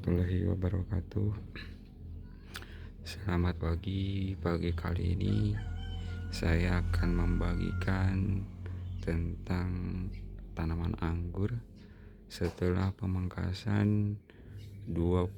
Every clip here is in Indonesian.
warahmatullahi wabarakatuh. Selamat pagi. Pagi kali ini saya akan membagikan tentang tanaman anggur setelah pemangkasan 21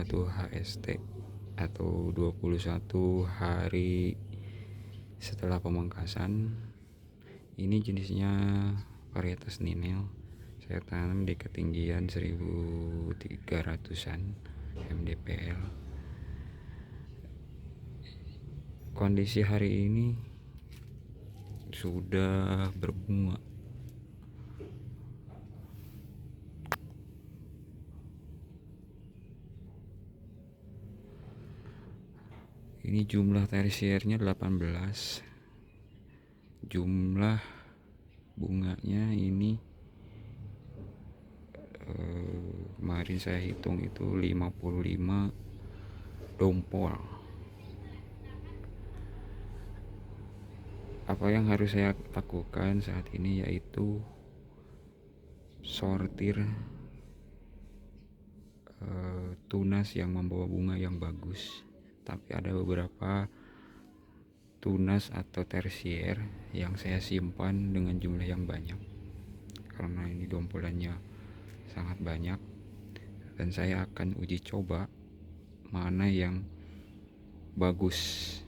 HST atau 21 hari setelah pemangkasan. Ini jenisnya varietas Ninel. Saya tanam di ketinggian 1300-an mdpl. Kondisi hari ini sudah berbunga. Ini jumlah tersiernya 18. Jumlah bunganya ini kemarin saya hitung itu 55 dompol. Apa yang harus saya lakukan saat ini yaitu sortir tunas yang membawa bunga yang bagus, tapi ada beberapa tunas atau tersier yang saya simpan dengan jumlah yang banyak karena ini dompolannya sangat banyak, dan saya akan uji coba mana yang bagus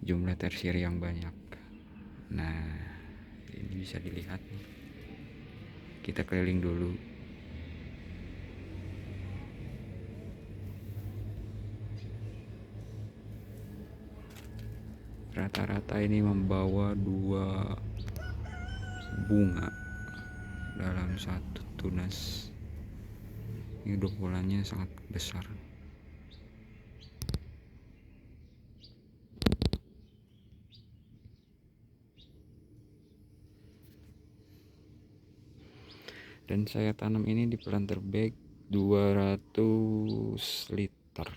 jumlah tersier yang banyak. Nah, ini bisa dilihat nih. Kita keliling dulu. Rata-rata ini membawa 2 bunga dalam satu tunas. Ini dompolannya sangat besar. Dan saya tanam ini di planter bag 200 liter.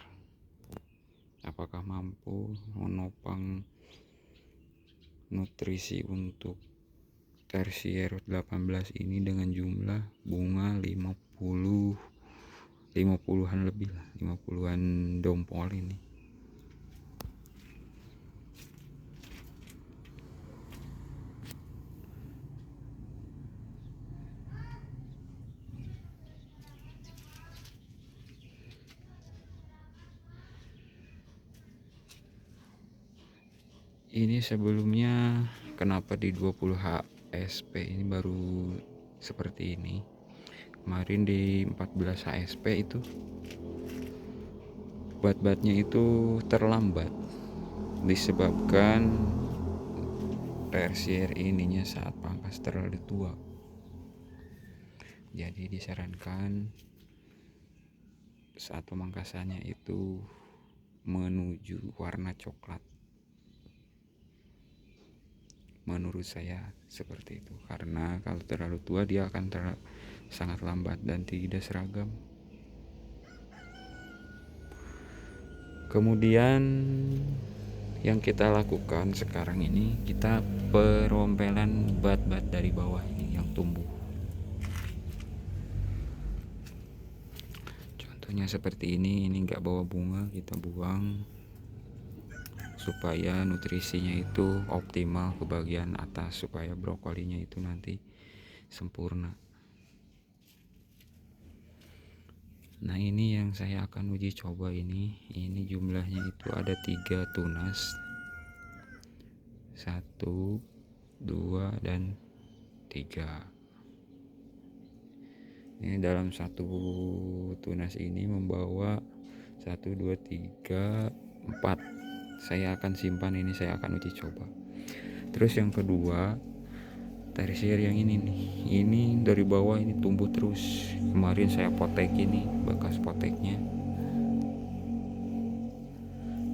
Apakah mampu menopang nutrisi untuk tersier 18 ini dengan jumlah bunga 50-an lebih lah, 50-an dompol ini. Ini sebelumnya kenapa di 20 HSP ini baru seperti ini. Kemarin di 14 HSP itu bat-batnya itu terlambat disebabkan tersier ininya saat pangkas terlalu tua. Jadi disarankan saat pemangkasannya itu menuju warna coklat. Menurut saya seperti itu, karena kalau terlalu tua dia akan sangat lambat dan tidak seragam. Kemudian yang kita lakukan sekarang ini, kita perompelan bat-bat dari bawah ini yang tumbuh. Contohnya seperti ini nggak bawa bunga, kita buang supaya nutrisinya itu optimal ke bagian atas, supaya brokolinya itu nanti sempurna. Nah, ini yang saya akan uji coba ini jumlahnya itu ada 3 tunas, 1, 2, dan 3. Ini dalam satu tunas ini membawa 1, 2, 3, 4. Saya akan simpan ini, saya akan uji coba. Terus yang kedua, tersier yang ini nih, ini dari bawah ini tumbuh terus. Kemarin saya potek ini, bekas poteknya.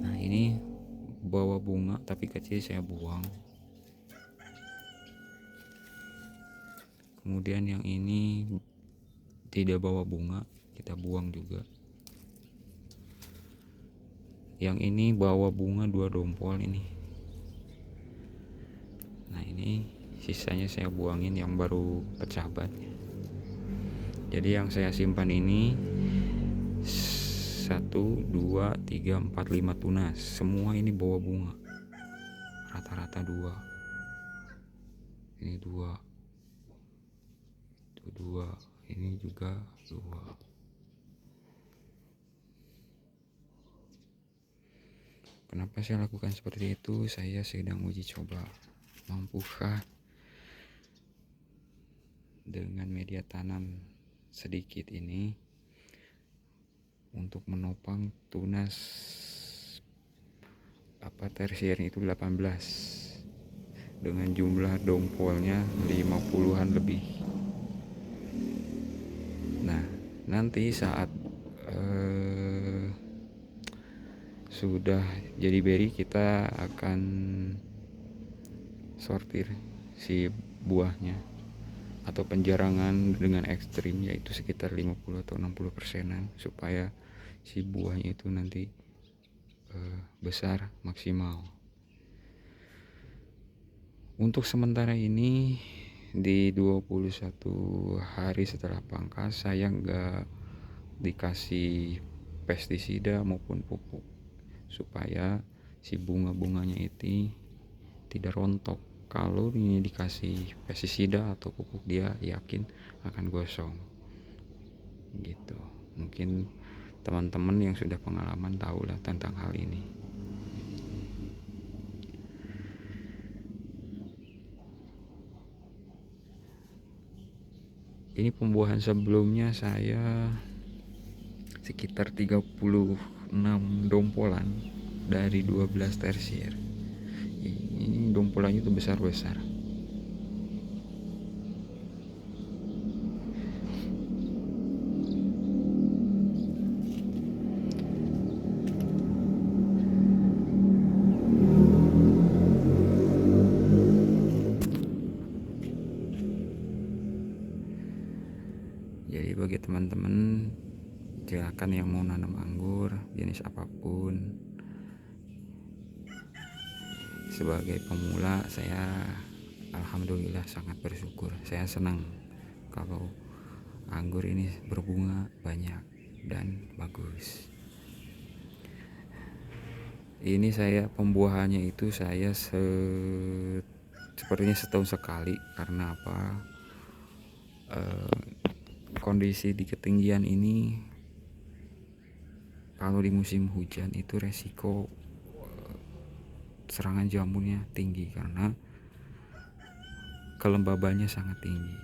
Nah, ini bawa bunga tapi kecil, saya buang. Kemudian yang ini tidak bawa bunga, kita buang juga. Yang ini bawa bunga 2 dompol ini. Nah, ini sisanya saya buangin yang baru pecah batnya. Jadi yang saya simpan ini 1, 2, 3, 4, 5 tunas. Semua ini bawa bunga. Rata-rata 2. Ini 2. Itu 2. Ini juga 2. Kenapa saya lakukan seperti itu? Saya sedang uji coba. Mampukah dengan media tanam sedikit ini untuk menopang tunas tersiernya itu 18 dengan jumlah dongpolnya 50-an lebih. Nah, nanti saat sudah jadi beri, kita akan sortir si buahnya atau penjarangan dengan ekstrim, yaitu sekitar 50 atau 60%, supaya si buahnya itu nanti besar maksimal. Untuk sementara ini di 21 hari setelah pangkas, saya nggak dikasih pestisida maupun pupuk, supaya si bunga-bunganya itu tidak rontok. Kalau ini dikasih pestisida atau pupuk, dia yakin akan gosong gitu. Mungkin teman-teman yang sudah pengalaman tahulah tentang hal ini. Ini pembuahan sebelumnya saya sekitar 36 dompolan dari 12 tersier. Ini dompolannya itu besar-besar. Jadi bagi teman-teman, silakan yang mau nanam anggur jenis apapun. Sebagai pemula, saya alhamdulillah sangat bersyukur. Saya senang kalau anggur ini berbunga banyak dan bagus. Ini saya pembuahannya itu saya sepertinya setahun sekali. Karena apa? Kondisi di ketinggian ini, kalau di musim hujan itu resiko serangan jamurnya tinggi karena kelembabannya sangat tinggi.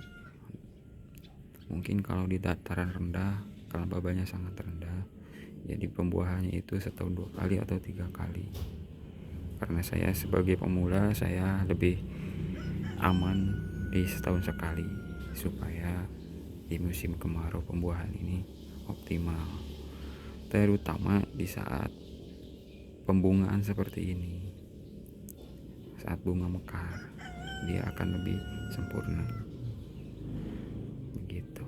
Mungkin kalau di dataran rendah kelembabannya sangat rendah, jadi pembuahannya itu setahun 2 kali atau 3 kali. Karena saya sebagai pemula, saya lebih aman di setahun sekali, supaya di musim kemarau pembuahan ini optimal, terutama di saat pembungaan seperti ini. Saat bunga mekar, dia akan lebih sempurna begitu.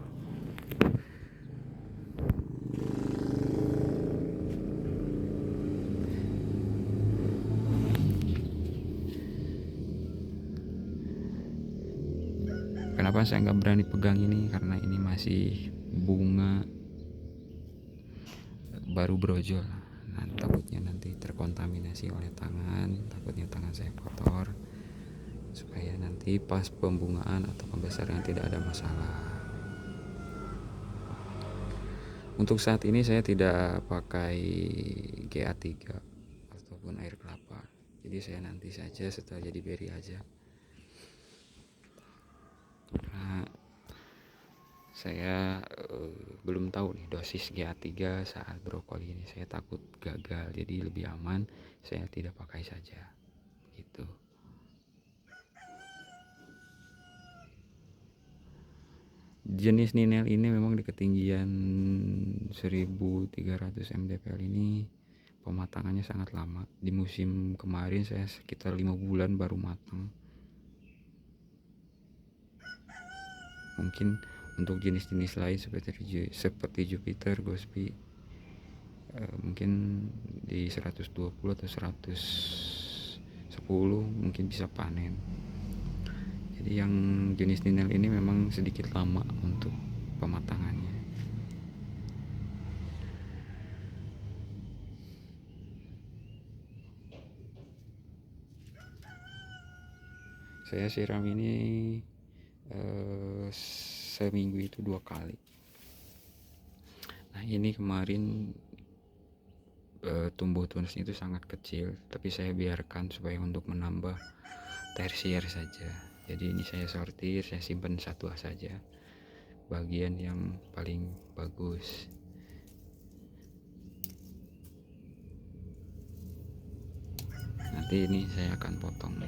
Kenapa saya nggak berani pegang ini? Karena ini masih bunga baru brojol. Nah, takutnya nanti terkontaminasi oleh tangan, takutnya tangan saya kotor, supaya nanti pas pembungaan atau pembesaran tidak ada masalah. Untuk saat ini saya tidak pakai GA3 ataupun air kelapa, jadi saya nanti saja setelah jadi beri aja. Karena saya belum tahu nih dosis GA3 saat brokoli ini. Saya takut gagal, jadi lebih aman saya tidak pakai saja gitu. Jenis Ninel ini memang di ketinggian 1300 mdpl ini pematangannya sangat lama. Di musim kemarin saya sekitar 5 bulan baru matang. Mungkin untuk jenis-jenis lain seperti Jupiter, Gosby, mungkin di 120 atau 110 mungkin bisa panen. Jadi yang jenis Ninel ini memang sedikit lama untuk pematangannya. Saya siram ini seminggu itu 2 kali. Nah ini kemarin tumbuh tunasnya itu sangat kecil, tapi saya biarkan supaya untuk menambah tersier saja. Jadi ini saya sortir, saya simpan satu saja, bagian yang paling bagus. Nanti ini saya akan potong.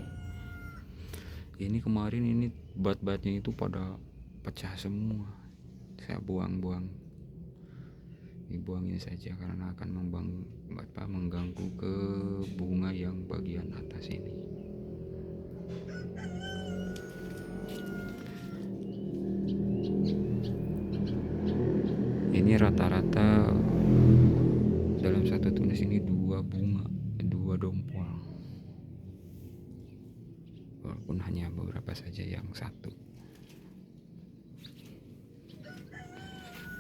Ini kemarin ini bat-batnya itu pada pecah semua, saya buang-buang. Dibuang ini saja karena akan mengganggu ke bunga yang bagian atas ini. Ini rata-rata dalam satu tunas ini 2 bunga, 2 dompol, walaupun hanya beberapa saja yang satu.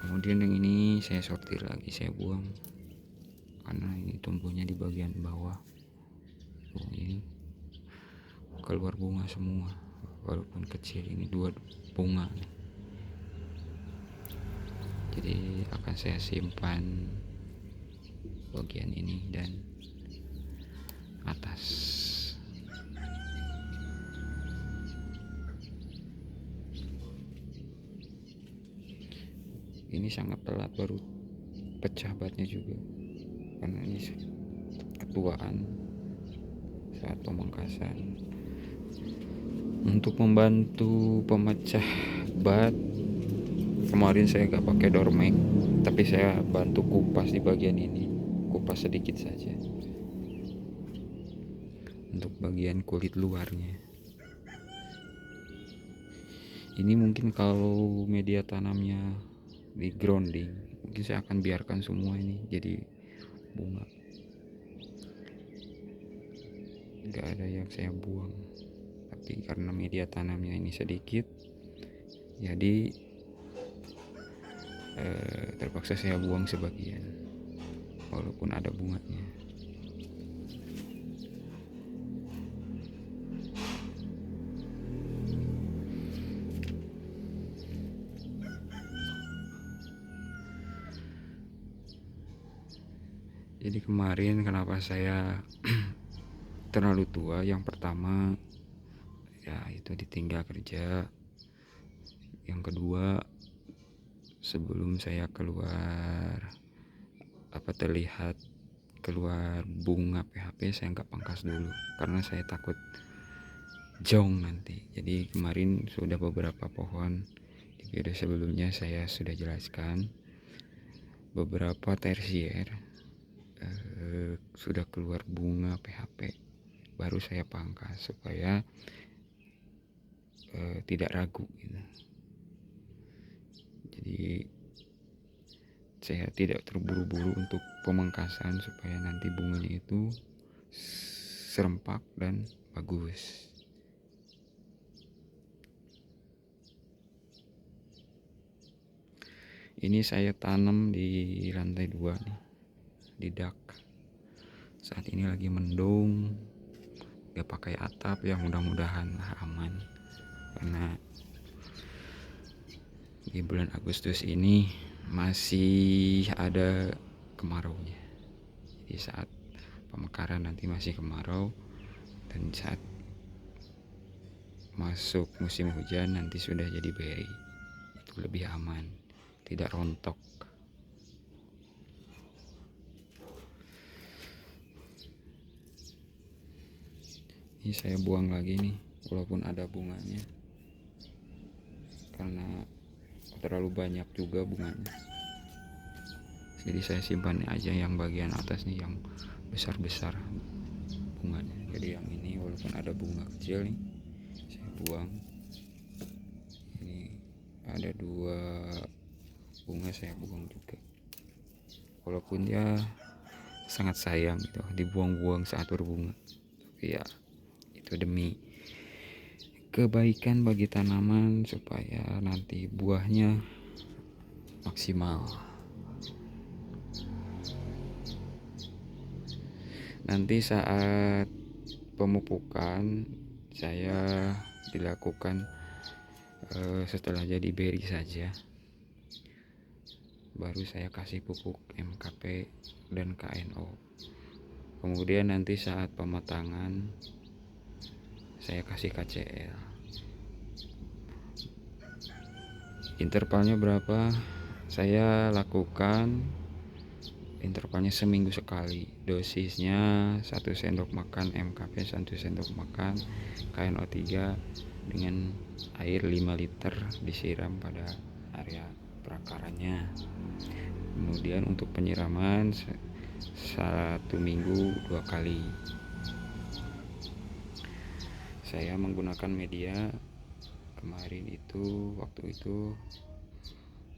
Kemudian yang ini saya sortir lagi, saya buang karena ini tumbuhnya di bagian bawah. Ini keluar bunga semua, walaupun kecil. Ini 2 bunga nih. Jadi akan saya simpan bagian ini dan atas. Ini sangat telat baru pecah batnya juga, karena ini ketuaan saat pemangkasan. Untuk membantu pemecah bat, kemarin saya gak pakai dormek, tapi saya bantu kupas di bagian ini, kupas sedikit saja untuk bagian kulit luarnya. Ini mungkin kalau media tanamnya di grounding, mungkin saya akan biarkan semua ini jadi bunga, nggak ada yang saya buang. Tapi karena media tanamnya ini sedikit, jadi terpaksa saya buang sebagian walaupun ada bunganya. Jadi kemarin kenapa saya terlalu tua, yang pertama ya itu ditinggal kerja, yang kedua sebelum saya keluar terlihat keluar bunga PHP, saya nggak pangkas dulu karena saya takut jong nanti. Jadi kemarin sudah beberapa pohon di video sebelumnya saya sudah jelaskan, beberapa tersier sudah keluar bunga PHP, baru saya pangkas supaya tidak ragu gitu. Jadi saya tidak terburu-buru untuk pemangkasan supaya nanti bunganya itu serempak dan bagus. Ini saya tanam di lantai 2 nih, di dak. Saat ini lagi mendung, gak pakai atap ya, mudah-mudahan aman karena di bulan Agustus ini masih ada kemaraunya. Jadi saat pemekaran nanti masih kemarau, dan saat masuk musim hujan nanti sudah jadi beri. Itu lebih aman, tidak rontok. Ini saya buang lagi nih walaupun ada bunganya, karena terlalu banyak juga bunganya. Jadi saya simpan aja yang bagian atas nih, yang besar-besar bunganya. Jadi yang ini walaupun ada bunga kecil nih saya buang. Ini ada 2 bunga saya buang juga, walaupun dia sangat sayang gitu dibuang-buang saat berbunga, tapi ya itu demi kebaikan bagi tanaman supaya nanti buahnya maksimal. Nanti saat pemupukan saya dilakukan setelah jadi beri saja, baru saya kasih pupuk MKP dan KNO. Kemudian nanti saat pematangan saya kasih KCL. Intervalnya berapa? Saya lakukan intervalnya seminggu sekali. Dosisnya 1 sendok makan MKP, 1 sendok makan KNO 3 dengan air 5 liter disiram pada area perakarannya. Kemudian untuk penyiraman 1 minggu 2 kali. Saya menggunakan media kemarin itu, waktu itu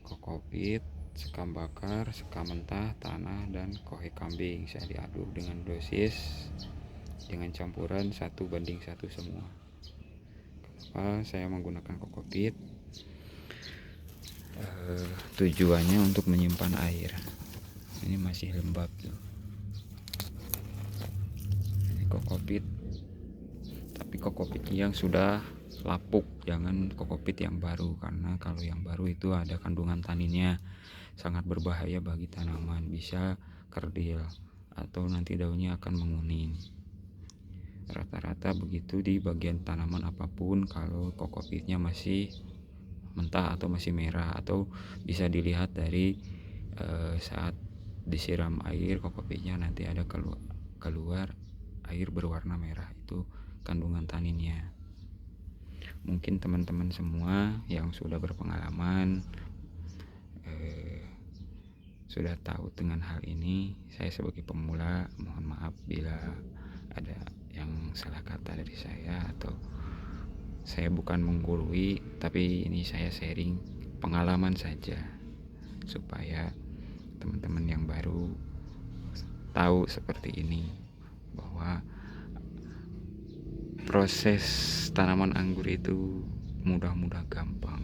kokopit, sekam bakar, sekam mentah, tanah, dan kohe kambing. Saya diaduk dengan dosis dengan campuran 1:1 semua. Kenapa saya menggunakan kokopit? Tujuannya untuk menyimpan air. Ini masih lembab tuh. Ini kokopit, tapi kokopit yang sudah lapuk, jangan kokopit yang baru, karena kalau yang baru itu ada kandungan taninnya, sangat berbahaya bagi tanaman, bisa kerdil atau nanti daunnya akan menguning. Rata-rata begitu di bagian tanaman apapun, kalau kokopitnya masih mentah atau masih merah, atau bisa dilihat dari saat disiram air kokopitnya nanti ada keluar air berwarna merah, itu kandungan taninnya. Mungkin teman-teman semua yang sudah berpengalaman sudah tahu dengan hal ini. Saya sebagai pemula mohon maaf bila ada yang salah kata dari saya, atau saya bukan menggurui, tapi ini saya sharing pengalaman saja supaya teman-teman yang baru tahu seperti ini, bahwa proses tanaman anggur itu mudah-mudah gampang.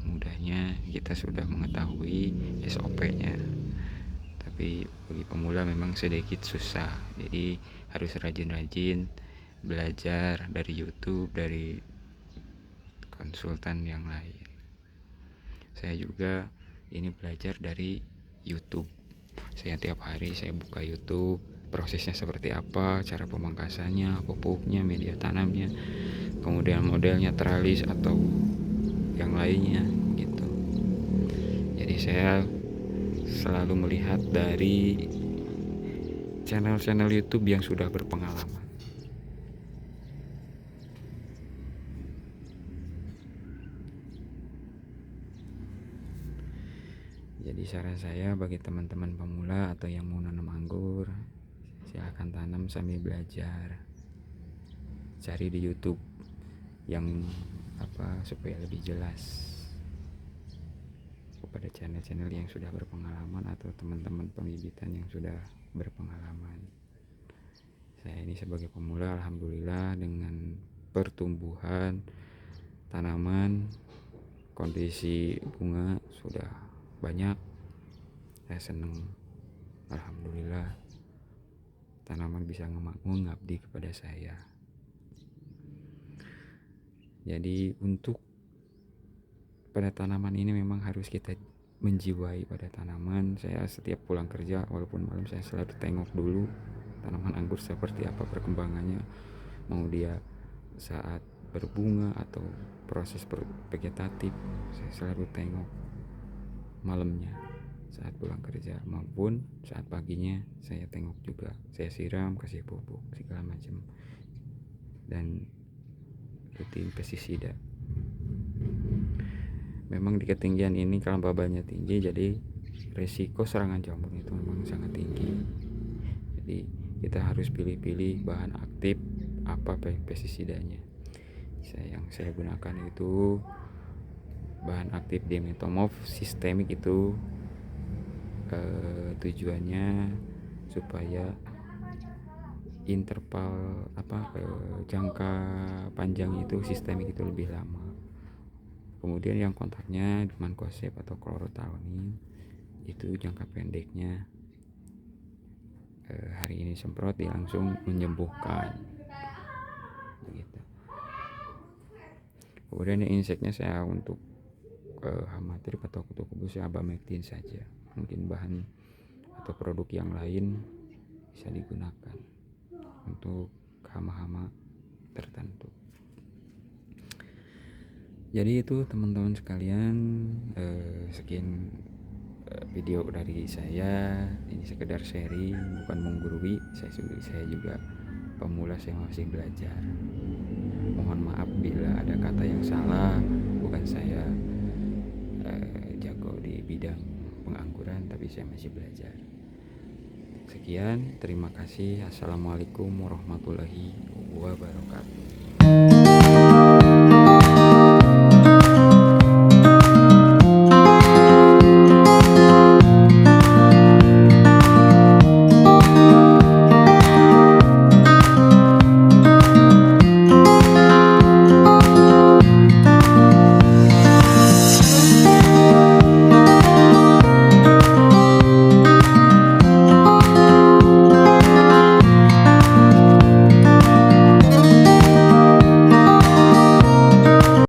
Mudahnya kita sudah mengetahui SOP-nya, tapi bagi pemula memang sedikit susah. Jadi harus rajin-rajin belajar dari YouTube, dari konsultan yang lain. Saya juga ini belajar dari YouTube. Saya tiap hari saya buka YouTube, prosesnya seperti apa, cara pemangkasannya, pupuknya, media tanamnya, kemudian modelnya teralis atau yang lainnya gitu. Jadi saya selalu melihat dari channel-channel YouTube yang sudah berpengalaman. Jadi saran saya bagi teman-teman pemula atau yang mau nanam anggur, silahkan tanam sambil belajar. Cari di YouTube yang supaya lebih jelas, kepada channel-channel yang sudah berpengalaman atau teman-teman pembibitan yang sudah berpengalaman. Saya ini sebagai pemula, alhamdulillah dengan pertumbuhan tanaman, kondisi bunga sudah banyak, saya senang, alhamdulillah tanaman bisa mengabdi kepada saya. Jadi untuk pada tanaman ini memang harus kita menjiwai pada tanaman. Saya setiap pulang kerja walaupun malam, saya selalu tengok dulu tanaman anggur seperti apa perkembangannya, mau dia saat berbunga atau proses vegetatif. Saya selalu tengok malamnya saat pulang kerja maupun saat paginya, saya tengok juga, saya siram, kasih pupuk segala macam, dan rutin pestisida. Memang di ketinggian ini kelembabannya tinggi, jadi resiko serangan jamur itu memang sangat tinggi. Jadi kita harus pilih-pilih bahan aktif apa pestisidanya. Yang saya gunakan itu bahan aktif dimetomorf sistemik, itu tujuannya supaya interval jangka panjang itu sistemik itu lebih lama. Kemudian yang kontaknya mancozeb atau chlorothalonil, itu jangka pendeknya hari ini semprot dia langsung menyembuhkan begitu. Kemudian inseknya saya untuk hama trip atau kutu-kutu saya abamectin saja. Mungkin bahan atau produk yang lain bisa digunakan untuk hama-hama tertentu. Jadi itu teman-teman sekalian, sekian video dari saya. Ini sekedar sharing, bukan menggurui. Saya juga pemula, saya masih belajar. Mohon maaf bila ada kata yang salah. Bukan saya jago di bidang pengangguran, tapi saya masih belajar. Sekian, terima kasih. Assalamualaikum warahmatullahi wabarakatuh.